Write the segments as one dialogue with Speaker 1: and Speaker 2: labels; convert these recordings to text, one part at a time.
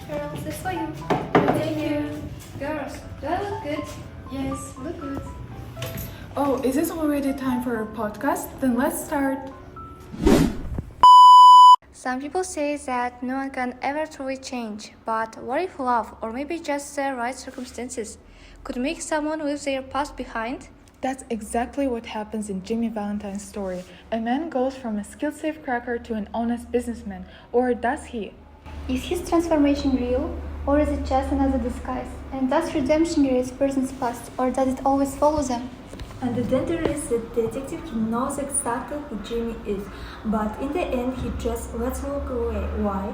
Speaker 1: Girls, this for you.
Speaker 2: Thank you.
Speaker 1: Girls, do I look good?
Speaker 2: Yes.
Speaker 1: Look good.
Speaker 3: Oh, is this already time for our podcast? Then let's start.
Speaker 1: Some people say that no one can ever truly change, but what if love, or maybe just the right circumstances, could make someone leave their past behind?
Speaker 3: That's exactly what happens in Jimmy Valentine's story. A man goes from a skilled safecracker to an honest businessman, or does he?
Speaker 4: Is his transformation real, or is it just another disguise? And does redemption erase a person's past, or does it always follow them?
Speaker 2: And the danger is that detective he knows exactly who Jimmy is, but in the end he just lets walk away. Why?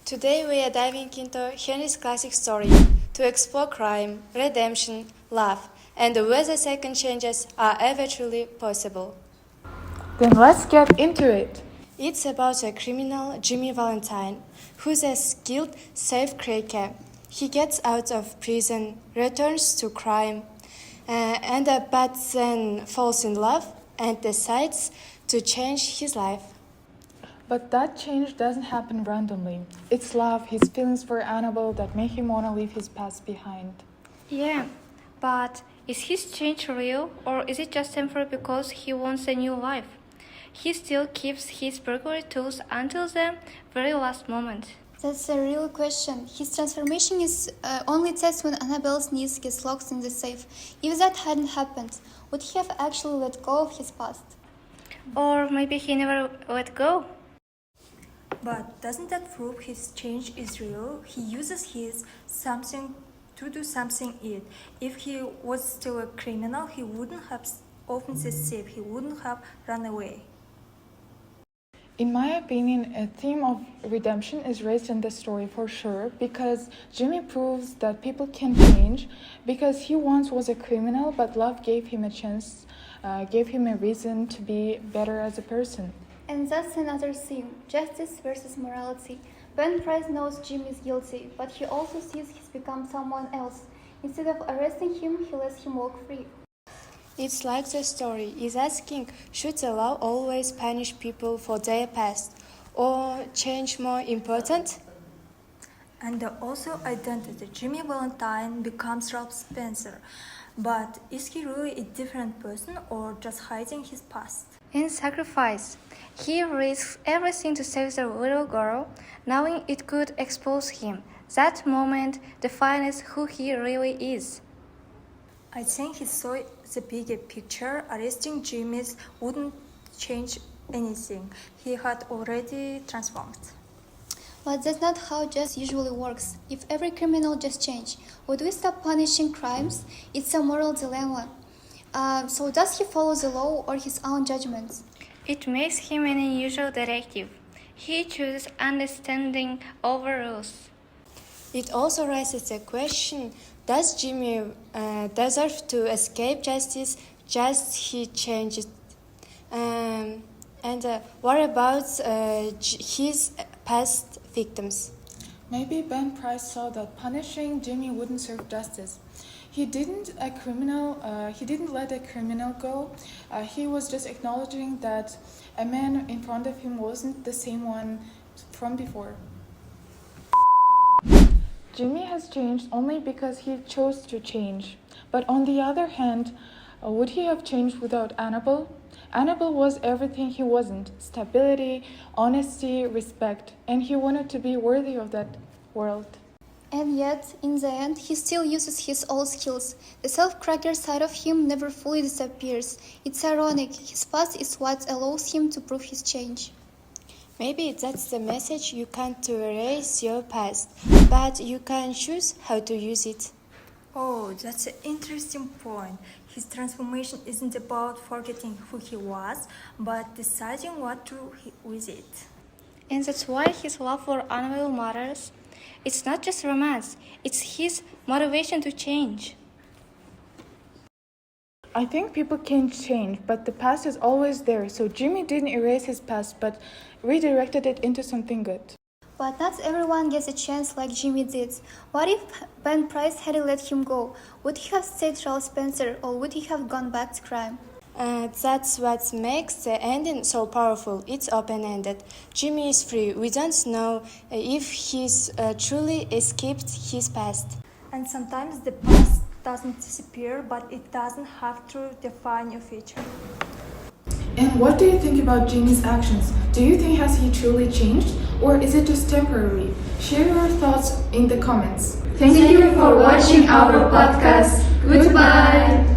Speaker 1: Today we are diving into Henry's classic story to explore crime, redemption, love, and whether second chances are ever truly possible.
Speaker 3: Then let's get into it.
Speaker 1: It's about a criminal, Jimmy Valentine, who's a skilled safecracker. He gets out of prison, returns to crime, but then falls in love and decides to change his life.
Speaker 3: But that change doesn't happen randomly. It's love, his feelings for Annabelle that make him want to leave his past behind.
Speaker 1: Yeah, but is his change real, or is it just temporary because he wants a new life? He still keeps his burglary tools until the very last moment.
Speaker 4: That's a real question. His transformation is only test when Annabelle's niece gets locked in the safe. If that hadn't happened, would he have actually let go of his past?
Speaker 1: Or maybe he never let go.
Speaker 2: But doesn't that prove his change is real? He uses his something to do something it. If he was still a criminal, he wouldn't have opened the safe, he wouldn't have run away.
Speaker 3: In my opinion, a theme of redemption is raised in the story for sure, because Jimmy proves that people can change, because he once was a criminal, but love gave him a chance, gave him a reason to be better as a person.
Speaker 4: And that's another theme, justice versus morality. Ben Price knows Jimmy is guilty, but he also sees he's become someone else. Instead of arresting him, he lets him walk free.
Speaker 1: It's like the story is asking, should the law always punish people for their past, or change more important?
Speaker 2: And also identity. Jimmy Valentine becomes Ralph Spencer. But is he really a different person or just hiding his past?
Speaker 1: In Sacrifice, he risks everything to save the little girl, knowing it could expose him. That moment defines who he really is.
Speaker 2: I think he saw the bigger picture. Arresting Jimmy's wouldn't change anything. He had already transformed.
Speaker 4: But that's not how justice usually works. If every criminal just changed, would we stop punishing crimes? It's a moral dilemma. So does he follow the law or his own judgments?
Speaker 1: It makes him an unusual detective. He chooses understanding over rules. It also raises the question, does Jimmy deserve to escape justice just he changed? What about his past victims?
Speaker 3: Maybe Ben Price saw that punishing Jimmy wouldn't serve justice. He didn't let a criminal go. He was just acknowledging that a man in front of him wasn't the same one from before. Jimmy has changed only because he chose to change. But on the other hand, would he have changed without Annabelle? Annabelle was everything he wasn't: stability, honesty, respect, and he wanted to be worthy of that world.
Speaker 4: And yet, in the end, he still uses his old skills. The self-cracker side of him never fully disappears. It's ironic. His past is what allows him to prove his change.
Speaker 1: Maybe that's the message: you can't erase your past, but you can choose how to use it.
Speaker 2: Oh, that's an interesting point. His transformation isn't about forgetting who he was, but deciding what to do with it.
Speaker 1: And that's why his love for Annabelle matters. It's not just romance, it's his motivation to change.
Speaker 3: I think people can change, but the past is always there. So Jimmy didn't erase his past, but redirected it into something good.
Speaker 4: But not everyone gets a chance like Jimmy did. What if Ben Price hadn't let him go? Would he have stayed Charles Spencer, or would he have gone back to crime?
Speaker 1: That's what makes the ending so powerful. It's open-ended. Jimmy is free. We don't know if he's truly escaped his past.
Speaker 2: And sometimes the past doesn't disappear, but it doesn't have to define your future.
Speaker 3: And what do you think about Jimmy's actions? Do you think has he truly changed, or is it just temporary? Share your thoughts in the comments.
Speaker 5: Thank you for watching our podcast. Goodbye.